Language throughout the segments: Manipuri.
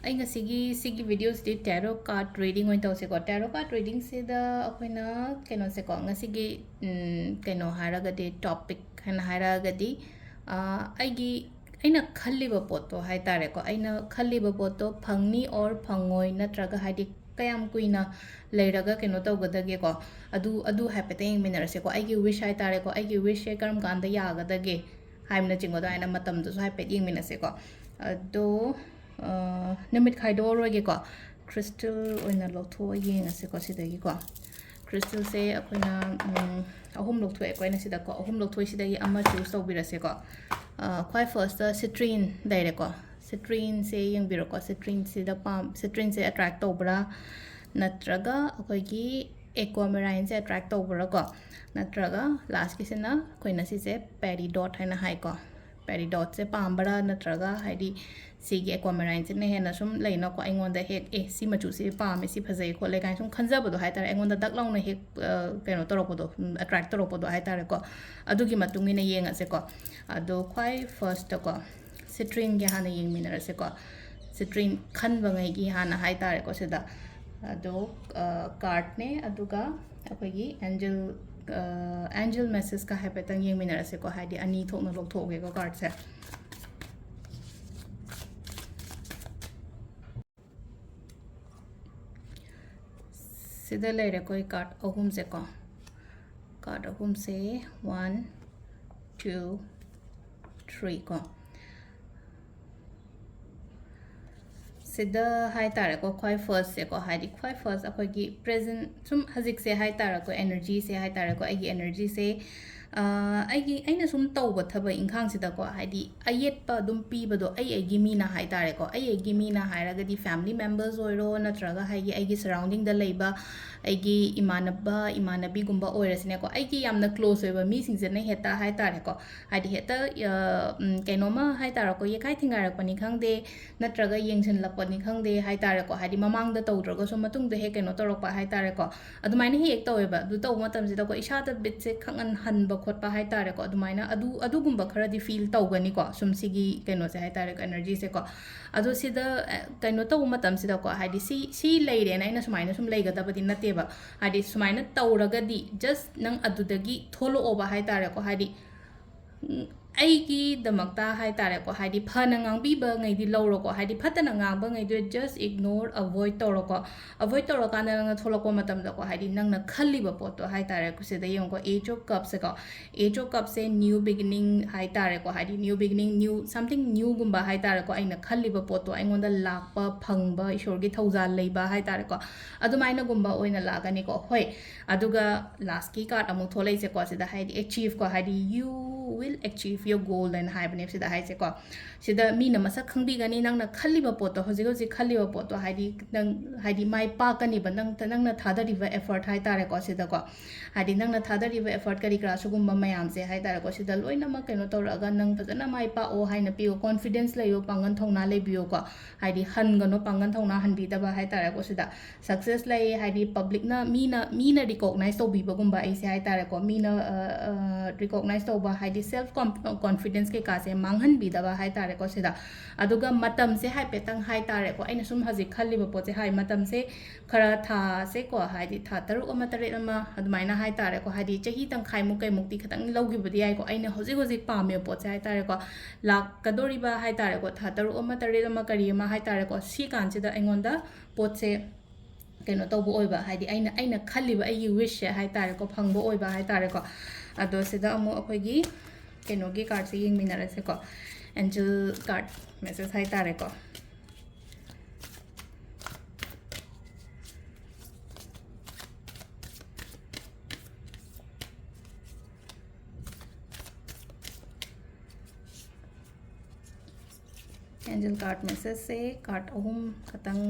I sigi videos di tarot card reading oin tau se ko tarot card reading se da akoina keno se ko ngasigi keno haraga de topic han haraga di aigi aina khalliba poto hai tare ko aina khalliba poto fangni or fangoi natraga haidi kayam kuina leiraga keno tawgadage ko adu hapeteng minarase ko aigi wish hai tare ko aigi wish e karam kanda yagadage haimna chingoda aina matam du hapet ying minase ko ado Namit Kaidoro ko crystal oina lotho yeng ase ko sidagi ko crystal se akoina ahum lotho ko ina sida ko ahum lotho sidagi ama choose tawbirase ko kwai first citrine daire ko citrine se yeng biro ko citrine sida pam citrine se attract tawbra natraga akoigi aquamarine se attract tawbra ko natraga last kisina koina si se peridot haina hai ko peridot se pambara natraga haidi sigi aquamarine se ne hena sum leina ko aingonda hek si machu se pame si phazai ko le kai sum khanjaba do haitare aingonda dak launa hek keno toropodo attract toropodo haitare ko adugi matung ina yenga se ko ado khwai first ko citrine ge hana yeng minara se ko citrine khanba ngai gi hana haitare ko seda ado card ne aduga akogi angel message ka hapetang yeng minara se ko haidi ani thokna lok thoge ko card se sida leire koi card ahum se ko card ahum se 1 2 3 ko sida hai tare ko khoi first se ko haidi khoi first akogi present sum hazik se hai tare ko energy se hai tare ko agi energy se aigi aina sum tawba thaba inkhang sida ko haidi ayet pa dum pi bado aigi mina hai tare ko aigi mina hairaga di family members oiro natraga haigi aigi surrounding da leiba aigi imanabi gumba oirasine ko aigi yamna close oiba mi singse na heta hai tare ko haidi heta kainoma hai tare ko yekai thingarak pani khangde natraga yengsin lakpani khangde hai tare ko haidi mamang da tawdraga so matung da he kaino torokpa hai tare ko adumaina he ek taweba du taw matam sida ko isa da bit se khangan hanba khotpa hai tare ko adumaina adu gumba khara di feel tawgani ko sum sigi kaino se hai tare ko energy se ko adu sida kaino taw matam sida ko haidi si leire na ina sumaina sum leiga da badi nate ba haidi sumaina tawraga di just nang adudagi tholo oba hai tare ko haidi aigi damakta hai tare ko haidi phana ngangbi ba ngai di lawro ko haidi phatana ngang ba ngai do just ignore avoid toro ko avoid toro kana nang tholo ko matam da ko haidi nang na khalli ba pot to hai tare ko se da yong ko age of cups se ko age of cups se new beginning hai tare ko haidi new beginning new something new gumba hai tare ko aina khalli ba pot to aingon da lakpa phangba ishor gi thauja leiba hai tare ko adumaina gumba oina lagani ko hoi aduga last ki card amu tholai se ko se da haidi achieve ko haidi you will achieve your goal and haibane sida hai se ko sida mi na masak khangbi gani nang na khalli ba pot to hoji hoji khalli ba pot to haidi nang haidi mai pa kani ba nang na thada riva effort hai tare ko sida ko haidi nang na thada riva effort kari kra sugum ba mayam se hai tare ko sida loina ma keno to raga nang fazana mai pa o hai na piyo confidence layo pangan thongna le biyo ko haidi han gano pangan thongna han bi da ba hai tare ko sida success lai haidi public na mi na recognize to bi ba gum ba ai se hai tare ko mi na recognize to ba haidi self confidence ke ka se manghan bi da ba hai tare ko sida aduga matam se hai petang hai tare ko aina sum haji khalli ba po se hai matam se khara tha se ko haidi tha taru ama tare ama adumaina hai tare ko haidi chahi tang khai mu kai mukti khatang logi budi ai ko aina hoji hoji pa me po se hai tare ko lak kadori ba hai tare ko tha taru ama tare ama kari ama hai tare ko si kan se da aingonda pot se keno tawbo oiba haidi aina khalli ba ai wish hai tare ko phangbo oiba hai tare ko ado sida amu akogi keno gi card se yeng minara se ko angel card message hai tare ko angel card message se card ahum khatang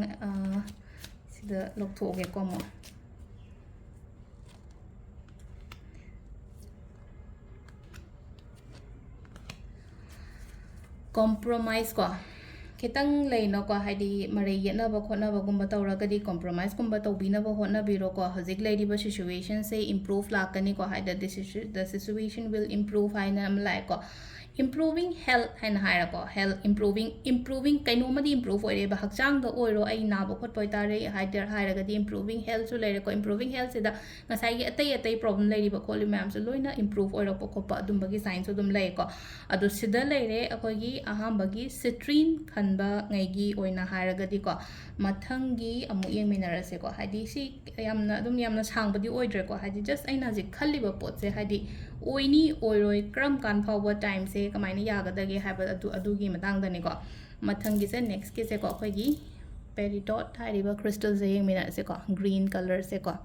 sida lokthoge ko mo compromise ko kitang leino ko haidi marai yena ba khona ba gumba tawra kadi compromise gumba tawbina ba hona biro ko hajik lady ba situation say improve lakani ko haida the situation will improve haina am like ko improving health haina hairako health improving kainomadi improve oire ba hakchang da oiro ai na ba khot poi tare haider hairaga di improving health su leire ko improving health sida ngasai gi atai problem leiri ba kholi ma'am su loina improve oiro ko pa adum bagi science adum lei ko adu sida leire akoi gi aham bagi citrine khanba ngai gi oina hairaga di ko mathangi amu yeng minarase ko hadi si yamna sangbadi oidre ko hadi just aina ji khalli ba pot se hadi oini oiroi kram kan phawa time se kamaina yagadage haiba adugi matang dani ko mathangi se next ke se ko khoi gi peridot hariba crystal se yeng mina se ko green color se ko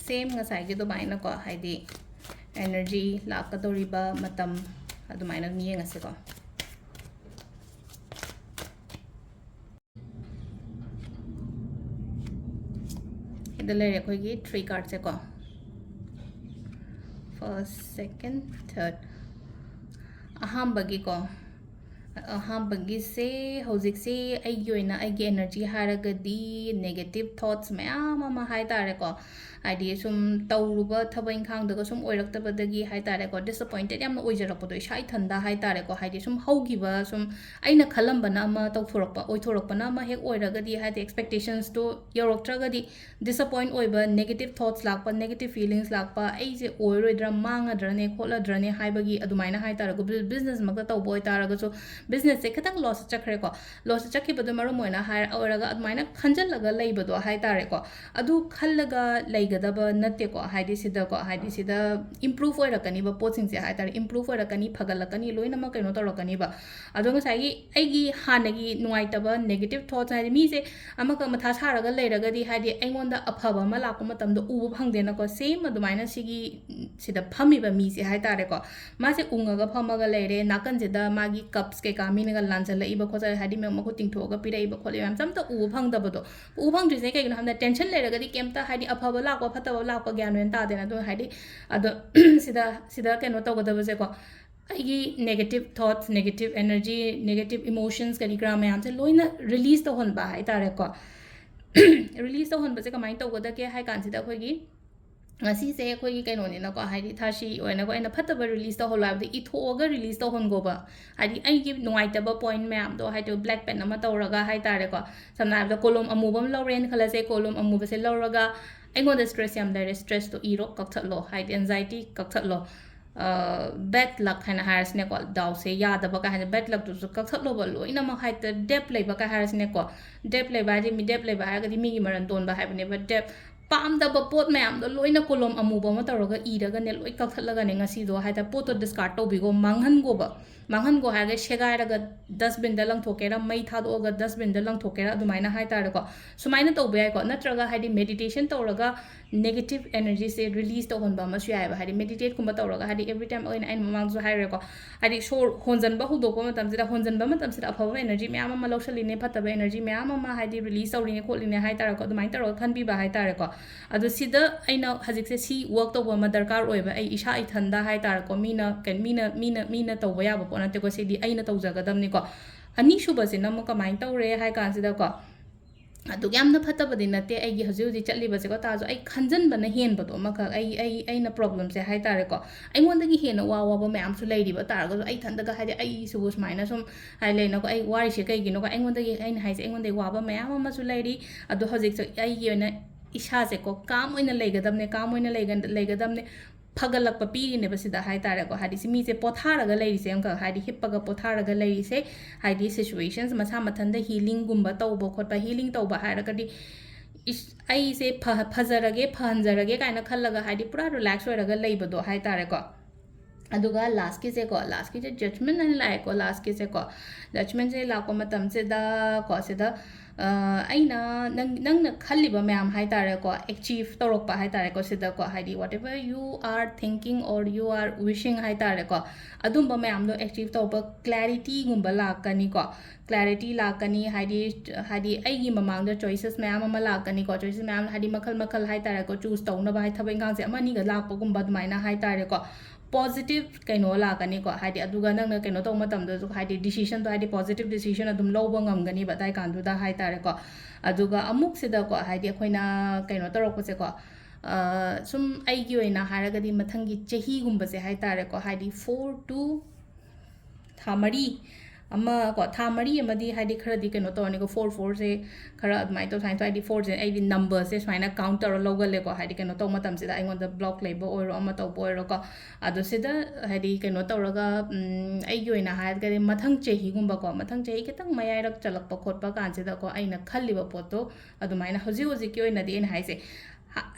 same ngasai gi do maina ko haidi energy lakadoriba matam adu maina mi yeng ase ko ida lere khoi gi 3 card se ko first second third aham bagi ko aham bagi se hozik se ai yoina ai ge energy haragadi negative thoughts mayam ama hai tare ko adi sum tawruba thabain khang daga sum oiraktabadagi hai tare ko disappointed yamna oijarakpado isai thanda hai tare ko haidi sum haugiba sum aina khalambana ama tawthorakpa oithorakpana ama hek oiragadi haidi expectations to yoroktragadi disappoint oiba negative thoughts lakpa negative feelings lakpa ai je oiroidra mangadrane kholadrane haibagi adumaina hai tare ko business makta tawboy taraga so business se khatang loss chakre ko loss chakhi badu maru moina hai auraga admaina khanjal laga leibado hai tare ko adu khallaga leigadaba natte ko haidi sida improve oirakani ba potsing se hai tare improve oirakani phagalakani loina ma kaino torakani ba adu ngasai gi aigi hanagi nuaitaba negative thoughts hai mi se amaka matha saraga leiraga di haidi aingonda aphaba ma lakpa matamda ubu phangdena ko same adumaina sigi sida phami ba mi se hai tare ko ma se ungaga phamaga leire nakan jeda magi cups ke kamina ga lanjala iba khosa hadi me mako tingthoga pirai ba khole yam samta u phangdabado u phangdri se kai hamna tension leiraga di kemta hadi aphaba lakwa phataba lakwa gyan wen ta dena do hadi ado sida keno togadaba se ko aigi negative thoughts negative energy negative emotions kali gram yam se loina release to hon ba hai tare ko release to hon ba se kamai togada ke hai kan sida khoi gi ngasi se khoi gi kaino ni na ko haidi thashi oina ko ina phataba release to holab de ithoga release to hon go ba haidi ai gi nuai ta ba point ma'am do haidi black pen ama tawraga hai tare ko samna da kolom amu bam lawren khala se kolom amu ba se lawraga aingon da stress yam da stress to iro kakthat lo haidi anxiety kakthat lo bad luck hana haras ne ko daw se ya da ba ka hana bad luck to kakthat lo ba lo ina ma hai ta dep lei ba ka haras ne ko dep lei ba di mi dep lei ba ga di mi gi maran ton ba hai ne ba dep pam da ba pot mayam do loina kolom amu ba ma taraga iraga ne loi kakthatlaga ne ngasi do haida pot to discard to bigo manghan go ha ga shegai raga dustbin da lang thokera mai tha do ga dustbin da lang thokera adumaina hai tar ko sumaina to bai ko natraga haidi meditation to raga negative energy se release to hon ba ma syai ba haidi meditate kumba to raga haidi every time oina ain mamang zo hai re ko haidi shor honjan ba hu do ko matam sida honjan ba matam sida aphawa energy me ama ma loksali ne phataba energy me ama ma haidi release to ri ne kholi ne hai tar ko adumaina tar khan bi ba hai tar ko adu sida aina hajik se si work to ba ma darkar oiba ai isha I thanda hai tar ko mina to ba ya ba pona te ko se di aina to jagadam ni ko ani shuba se nam ka main to re hai kan sida ko adu yamna phataba din nate ai gi hazu di chatli ba se ko ta zo ai khanjan ba na hen ba do ma ka ai na problem se hai tar ko ai ngon da gi hen wa ba ma am su lei di ba tar ko ai thanda ga hai ai su bus maina sum hai le na ko ai wari se kai gi no ko ai ngon da gi ai na hai se ai ngon da wa ba ma ma su lei di adu hajik so ai gi na isha se ko kam oina leigadamne kam oina leigadamne phagalakpa piri ne basida hai tare ko hadi simi se potharaga leiri se amka hadi hippaga potharaga leiri se hadi situations masa mathanda healing gumba tawba khotpa healing tawba haraga di ai se phajarage phanjarage kaina khallaga hadi pura relax oiraga leibado hai tare ko aduga last ki se judgment and like ko last ki se ko judgment se la ko matam se da ko se da aina nang khalliba mayam hai tare ko achieve torokpa hai tare ko sida ko haidi whatever you are thinking or you are wishing hai tare ko adumba mayam do achieve toba clarity gumba lakani ko clarity lakani haidi ai gi mamang da choices mayam ama lakani ko choices mayam haidi makhal hai tare ko choose tawna ba hai thabai ngang se amani ga lakpa gumba dumaina hai tare ko positive kaino lakani ko haidi aduga nang na kaino tong matam do haidi decision do haidi positive decision adum lawba ngamgani ba dai kan du da hai tare ko aduga amuk sida ko haidi akoina kaino torok pose ko sum aigi oina haragadi mathangi chehi gumba se hai tare ko haidi 4 to thamari ama ko thamari amadi haidi kharadi kaino tawni ko 4 se khara admai to sain to haidi 4 se aidi number se smaina counter logale ko haidi kaino taw matam sida aingon da block label oiro ama taw boiro ko adu sida haidi kaino tawraga aigi oina haragadi mathang chehi gumba ko mathang chehi kitang mayai rak chalakpa khotpa kan sida ko aina khalliba poto adu maina hoji hoji ki oina di en haise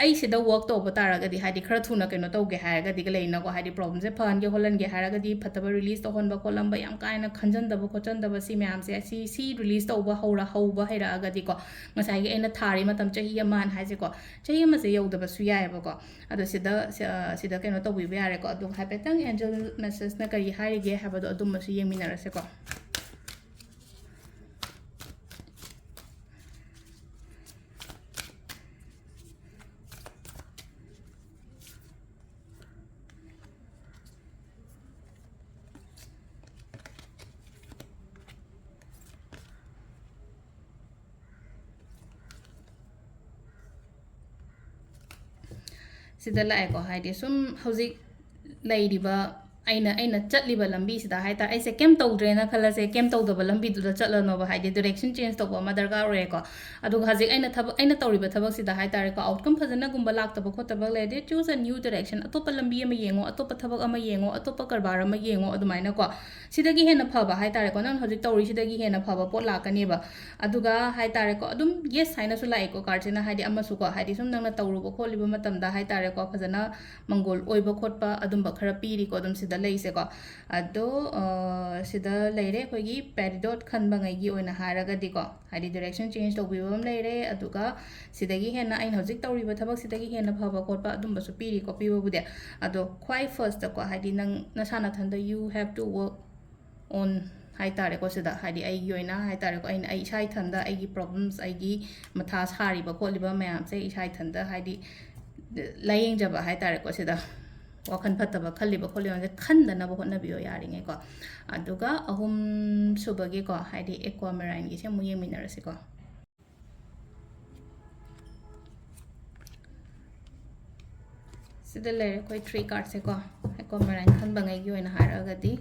ai sida work to bataragadi haidi khara thuna kaino tawge haragadi ga leina ko haidi problem se phan ge holan ge haragadi phataba release to honba kolamba yam kaina khanjan daba khochan daba si myam se si release to ba hora hauba haira agadi ko ngasai ge ena thari matam chahi aman haise ko chahi ma se yodaba su yai ba ko adu sida kaino to bi yare ko adu haipetang angel message na kari hari ge habado adu ma su yeminarase ko sida lai ko haidi sum hauzik leiriba aina chatliba lambi sida haita aise kem tawdre na khala se kem tawdaba lambi du da chatlano ba haidi direction change to ba madar ga re ko adu hazik aina tawriba thabak sida haita re ko outcome phajana gumba laktaba khotaba le de choose a new direction atopa lambi ama yengo atopa thabak ama yengo atopa karbar ama yengo adu maina ko sidagi hena phaba haita re ko nang hazik tawri sidagi hena phaba pot lakani ba aduga haita re ko adum yes haina su lai ko karchena haidi ama su ko haidi sum nang na tawruba kholiba matam da haita re ko phajana mangol oiba khotpa adum ba khara piri ko adum sida leise ko ado sida leire kogi peridot khanba ngai gi oina haragadi ko haidi direction change to bibam leire aduga sidagi hena ain hojik tawriba thabak sidagi hena phaba khotpa adum ba su piri ko piba bude ado khwai first ko haidi nang nasana thanda you have to work on hai tare ko sida haidi ai gi oina hai tare ko ain ai sai thanda ai gi problems ai gi matha sari ba kholiba mayam se sai thanda haidi layeng jaba hai tare ko sida wakan phataba khalliba kholiba se khandana ba hotna biyo yaringe ko aduga ahum subagi ko haidi aquamarine gi se mu yeminarase ko sida lere koi 3 card se ko aquamarine khanba ngai gi oina haragadi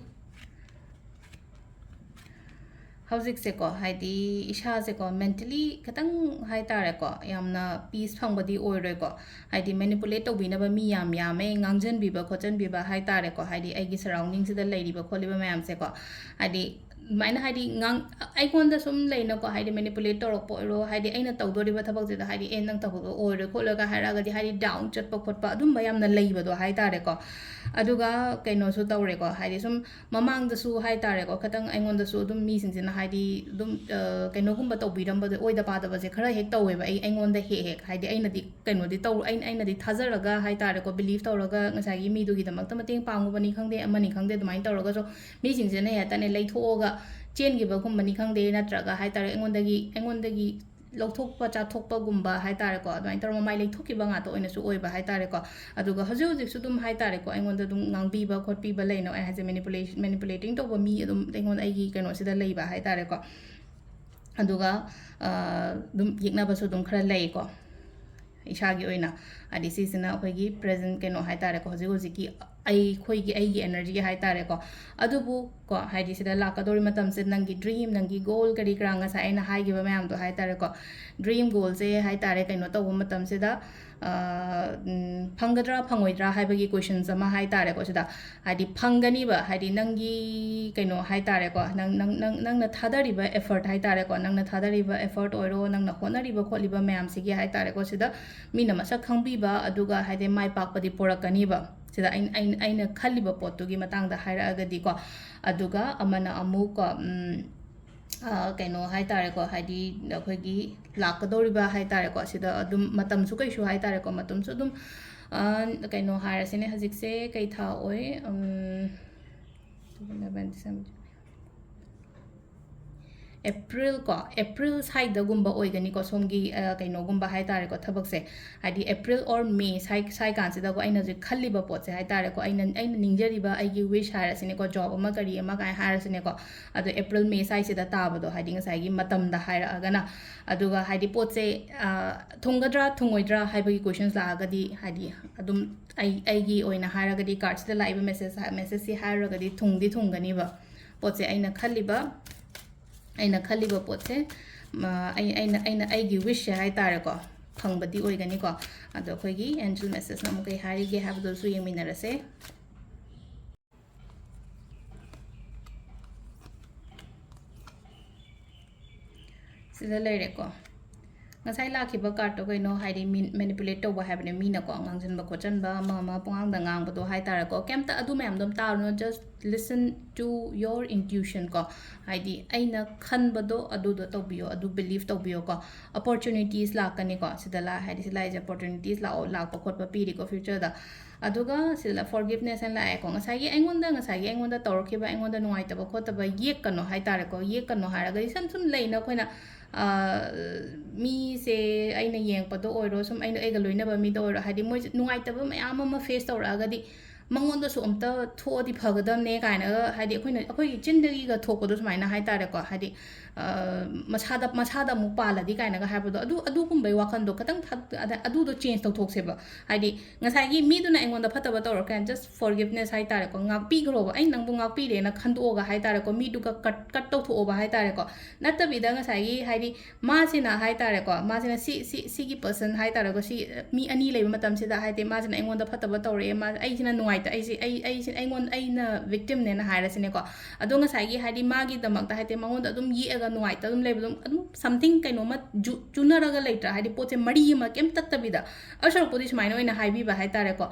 hauzik se ko haidi isha se ko mentally katang hai tare ko yamna peace phangbadi oiroi ko haidi manipulate to bina ba mi yam yame ngangjan bi ba khojan bi ba hai tare ko haidi ai gi surrounding sida leiri ba kholi ba mayam se ko haidi maina haidi ngang ai konda sum leina ko haidi manipulate to ro ro haidi aina tawdori ba thabak sida haidi en nang tawdo oiroi kholo ga haraga di haidi down chat pa khot pa adum ba yamna leiba do hai tare ko aduga kaino su tawre ko haidi sum mamang da su hai tare ko khatang aingon da su dum mi sing sina haidi dum kaino gumba tawbiram ba oi da pa da ba se khara hek tawe ba ai aingon da hek haidi aina di kaino di taw aina di thajaraga hai tare ko believe tawraga ngasai gi mi du gi damak ta mateng pangu bani khangde amani khangde dumai tawraga so mi sing sina ya tane leithoga chen gi ba khum bani khangde natraga hai tare aingon da gi lौथोकपा चाथोकपा गुम्बा हाय तारे को अदुमाइन तौर माइ लेथोकिबा nga to oina su oiba हाय तारे को aduga hoji hoji su dum हाय तारे को aingon da dum ngangbiba khotpiba leino ai haje manipulating to ba mi adum aingon ai gi kaino sida leiba हाय तारे को aduga dum yikna ba su dum khara lei ko ishagi oina adi sisina akhoi gi present kaino हाय तारे को hoji hoji ki ai khoi gi ai gi energy हाय तारे को adubu ko haidi sida lakadori matam se nangi dream nangi goal kari kranga sa aina hai gi ba mayam to हाय तारे को dream goal se हाय तारे kaino to matam se da phangadra phangoidra haibagi questions ama hai tare ko sida haidi phangani ba haidi nangi kaino hai tare ko nang na thadari ba effort hai tare ko nang na thadari ba effort oiro nang na honari ba kholi ba mayam sigi hai tare ko sida mina masa khangbi ba aduga haide mai pak padi porakani ba sida aina khalli ba potu gi matang da haira agadi ko aduga amana amu ko kaino hai tare ko haidi akhoi gi lakadoriba hai tare ko sida adum matam su kai shu hai tare ko matam su dum kaino haira sine hajik se kai tha oi April ko April side gumba oigani ko somgi kaino gumba hai tare ko thabak se hadi April or May sai kan se da ko aina je khalli ba pot se hai tare ko aina ningjari ba ai gi wish hara sine ko job ama kari ama kai hara sine ko adu April May sai se da ta ba do hadi ngasai gi matam da haira agana aduga hadi pot se thungadra thungoidra hai ba gi questions la agadi hadi adum ai gi oina hara gadi cards da live message si hara gadi thungani ba pot se aina khalli ba aina khali ba pot se aigi wish hai tare ko phangba di oigani ko ado khoi gi angel message na mukai hari ge have do su yeminara se sida leire ko ngasai lakhiba card to kaino haidi manipulate to ba habne mina ko ngangjin ba khochan ba ma pongang da ngang ba do hai tara ko kemta adu mayam dom ta no just listen to your intuition ko haidi aina khan ba do adu do to biyo adu believe to biyo ko opportunities la kani ko sida la haidi sila is opportunities la la pa khot pa pi ri ko future da aduga sila forgiveness and la ko ngasai gi aingonda torkhiba aingonda nuai ta ba khot ba yek kano hai tara ko yek kano hara ga sum leina khoina mi se aina yeng pa do oiro sum aina ega loina ba mi do oiro hadi moi nungai ta ba mayam ma face to ra ga di mangon do su amta tho di phagadam ne kaina hadi akhoi chindagi ga thok do sumaina hai tare ko hadi masada mu pala di kaina ga haba do adu kum bai wakan do katang adu do change to thok se ba hadi ngasai gi mi do na engon da phata ba to kan just forgiveness hai tare ko ngak pi gro ba ai nang bu ngak pi re na khan do ga hai tare ko mi du ka kat to tho ba hai tare ko natta bi da ngasai gi hadi ma sina hai tare ko ma sina si gi person hai tare ko si mi ani le matam se da hai te ma sina engon da phata ba to re ma ai sina nuai ta ai na victim ne na haira sine ko ado ngasai gi hadi ma gi damak ta haite mangon adum yi aga nuai ta adum le adum something kaino ma junara ga laitra hadi poche mari ma kem tattabida asar podi smaino ina haibi ba haitare ko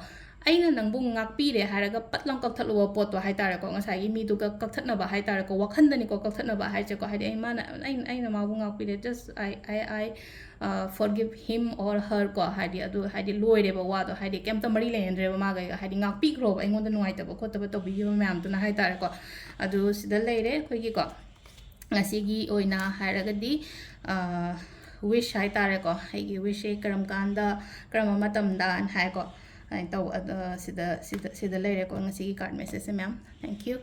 aina nangbu ngak pi re haraga patlang kak thatlo pot to haitare ko ngasai gi mi tu ka kak thatna ba haitare ko wakhan dani ko kak thatna ba haiche ko hadi ai ma aina ma bu ngak pi re just I forgive him or her ko hadi adu hadi loire ba wa do hadi kem ta mari le andre ba ma ga hadi ngak pi gro ai ngon da nuai ta ba khot ba to bi yo mam tu na haitare ko adu sida leire khoi gi ko ngasi gi oina haraga di wish haitare ko ai gi wish e karam kanda karam matam dan hai ko ai to sida leire ko ngasi gi card message ma'am thank you